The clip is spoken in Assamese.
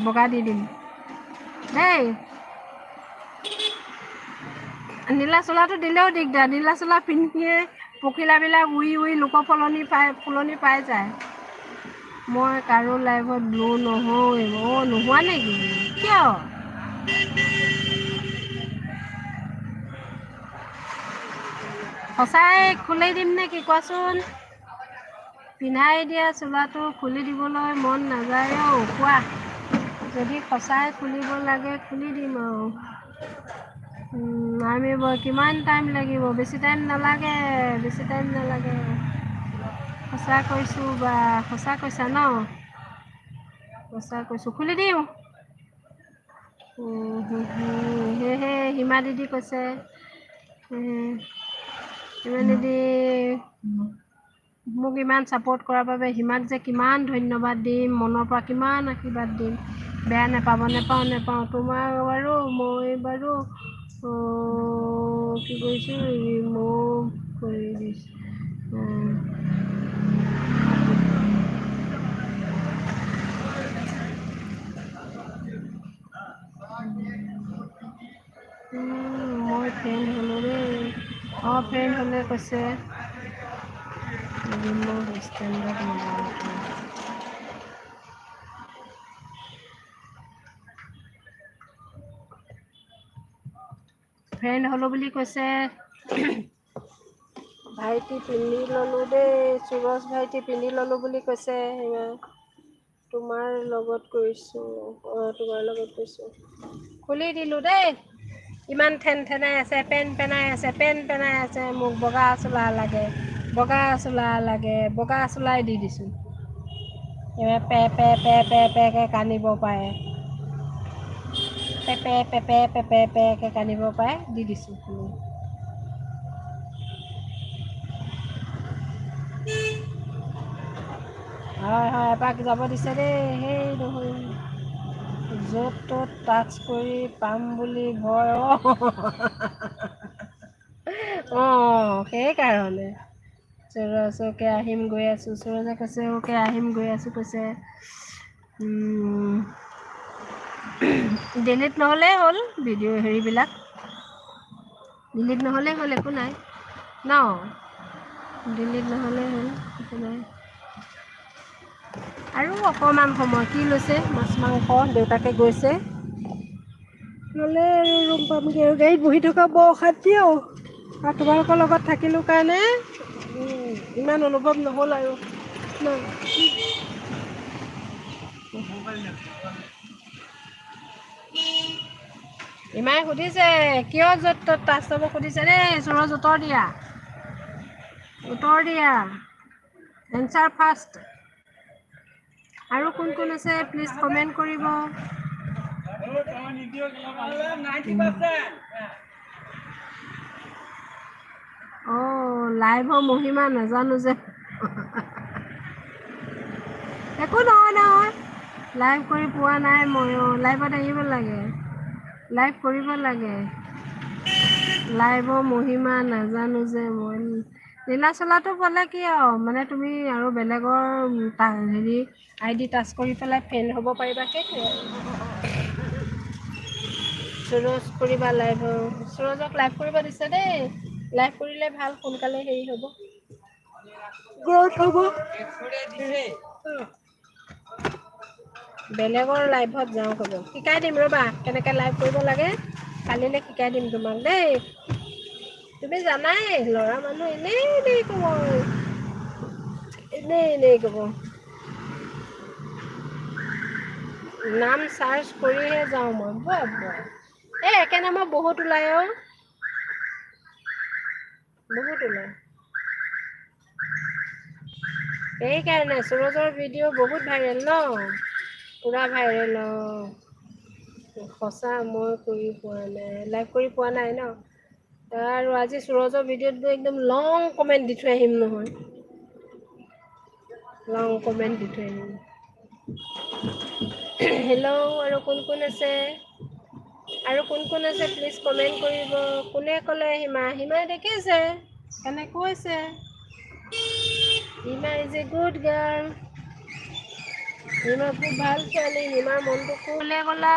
বগা দি দিম দেই। নীলা চোলাটো দিলেও দিগদাৰ, নীলা চোলা পিন্ধিয়ে পখিলাবিলাক উৰি উৰি লোকৰ ফুলনি পাই যায়। মই কাৰো লাইভত ব্লু নহওঁৱে। অঁ নোহোৱা নেকি? কিয়? সঁচাই খুলি দিম নে কি কোৱাচোন? পিন্ধাই দিয়া চোলাটো খুলি দিবলৈ মন নাযায় অ'। কোৱা, যদি সঁচাই খুলিব লাগে খুলি দিম আৰু। আমি কিমান টাইম লাগিব? বেছি টাইম নালাগে, বেছি টাইম নালাগে। সঁচা কৈছোঁ বা সঁচা কৈছা ন? সঁচা কৈছোঁ, খুলি দিওঁ। সেয়েহে হিমা দিদি কৈছে, হিমা দিদি মোক ইমান ছাপোৰ্ট কৰাৰ বাবে হিমাক যে কিমান ধন্যবাদ দিম, মনৰ পৰা কিমান আশীৰ্বাদ দিম। বেয়া নাপাব, নেপাওঁ। তোমাৰ বাৰু মই বাৰু কি কৰিছোঁ, ৰিমুভ কৰি দিছোঁ। মই ফ্ৰেণ্ড হ'লোঁ দেই। অঁ ফ্ৰেণ্ড হ'লে কৈছে ফ্ৰেণ্ড হ'লোঁ বুলি কৈছে। ভাইটি পিন্ধি ল'লোঁ দেই, সুৰজ ভাইটি পিন্ধি ল'লোঁ বুলি কৈছে। তোমাৰ লগত কৰিছোঁ, তোমাৰ লগত কৈছোঁ। খুলি দিলোঁ দেই। ইমান ঠেনঠেনাই আছে, পেনপেনাই আছে, মোক বগা চোলা লাগে, বগা চোলাই দি দিছোঁ। পেকে কান্দিব পাৰে। পেকে কান্দিব পাৰে, দি দিছোঁ। হয়, এপাক যাব দিছে দেই, সেই নহয়। য'ত ত'ত টাচ কৰি পাম বুলি ভয়। সেইকাৰণে সুৰজকে আহিম গৈ আছোঁ, সুৰজে কৈছে অ'কে আহিম গৈ আছোঁ কৈছে। ডিলিট নহ'লেই হ'ল ভিডিঅ' হেৰিবিলাক। ডিলিট নহ'লেই হ'ল, একো নাই ন? ডিলিট নহ'লেই হ'ল, একো নাই। আৰু অকণমান সময় কি লৈছে, মাছ মাংস দেউতাকে গৈছে। ল'লে আৰু ৰুম পামগৈ আৰু গাড়ীত বহি থকা বৰ অশান্তি আৰু তোমালোকৰ লগত থাকিলোঁ কাৰণে ইমান অনুভৱ নহ'ল আৰু ন? ইমানে সুধিছে কিয় য'ত ত'ত টাচ কৰিব সুধিছে দেই। সুৰজ উত্তৰ দিয়া, এনচাৰ ফাৰ্ষ্ট। আৰু কোন কোন আছে প্লিজ কমেণ্ট কৰিব। লাইভৰ মহিমা নাজানো যে। একো নহয়। লাইভ কৰি পোৱা নাই ময়ো। লাইভত আহিব লাগে, লাইভ কৰিব লাগে। লাইভৰ মহিমা নাজানো যে মই। নীলা চোলাটো পালে কি আৰু মানে তুমি আৰু বেলেগৰ হেৰি ID টাচ কৰি পেলাই ফ্ৰেণ্ড হ'ব পাৰিবা, সেইটোৱে আৰু। সুৰজ কৰিবা লাইভ, সুৰজক লাইভ কৰিব দিছে দেই। লাইভ কৰিলে ভাল, সোনকালে হেৰি হ'ব, গ্ৰথ হ'ব। বেলেগৰ লাইভত যাওঁ ক'ব, শিকাই দিম ৰ'বা কেনেকৈ লাইভ কৰিব লাগে। কালিলৈ শিকাই দিম তোমাক দেই। তুমি জানাই ল'ৰা মানুহ এনেই ক'ব। নাম চাৰ্চ কৰিহে যাওঁ মই। একে নামৰ বহুত ওলাই অ'। বহুত ওলাই। সেইকাৰণে সুৰজৰ ভিডিঅ' বহুত ভাইৰেল ন? পুৰা ভাইৰেল অ'। সঁচা মই কৰি পোৱা নাই, লাইভ কৰি পোৱা নাই ন? আৰু আজি সুৰজৰ ভিডিঅ'ত গৈ একদম লং কমেণ্ট দি থৈ আহিম নহয়। লং কমেণ্ট দি থৈ আহিম। হেল্ল' আৰু কোন কোন আছে? আৰু কোন কোন আছে প্লিজ কমেণ্ট কৰিব। কোনে ক'লে হিমাই দেখিছে সেইকাৰণে কৈছে। Hima is a good girl. Hima খুব ভাল ছোৱালী, হিমাৰ মনটো ক'লে গ'লা